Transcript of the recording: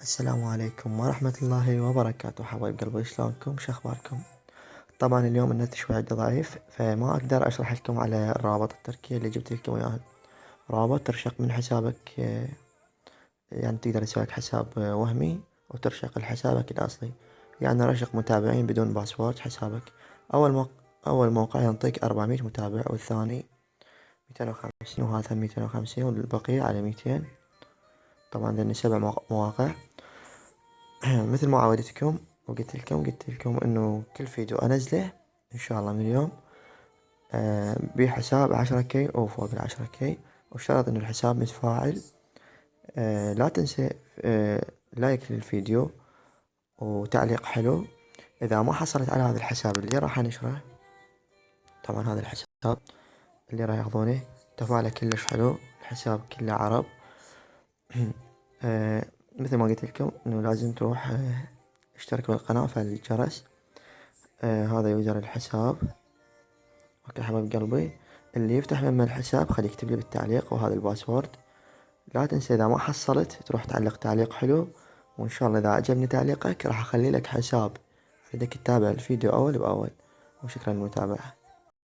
السلام عليكم ورحمة الله وبركاته. حبايب قلبي، شلونكم؟ شخباركم؟ طبعا اليوم النت شوي عندي ضعيف، فما اقدر اشرح لكم على الرابط التركي اللي جبت لكم اياه. رابط ترشق من حسابك، يعني تقدر تسوي لك حساب وهمي وترشق لحسابك الاصلي. يعني رشق متابعين بدون باسورد حسابك. اول موقع اول موقع ينطيك 400 متابع، والثاني 250، وهذا 250، والبقية على 200. طبعا ذني 7 مواقع. مثل ما عودتكم قلت لكم انه كل فيديو انزله ان شاء الله من اليوم بحساب 10K او فوق 10K، واشترط انه الحساب متفاعل. لا تنسى لايك للفيديو وتعليق حلو. اذا ما حصلت على هذا الحساب اللي راح انشره، طبعا هذا الحساب اللي راح ياخذونه تفاعله كلش حلو، الحساب كله عرب. مثل ما قلت لكم انه لازم تروح اشترك بالقناة وفعل الجرس. هذا يوزر الحساب. اوكي حبايب قلبي، اللي يفتح لما الحساب خليه يكتب لي بالتعليق وهذا الباسورد. لا تنسى اذا ما حصلت تروح تعلق تعليق حلو، وان شاء الله اذا عجبني تعليقك راح اخلي لك حساب بدك تتابع الفيديو اول باول. وشكرا للمتابعة.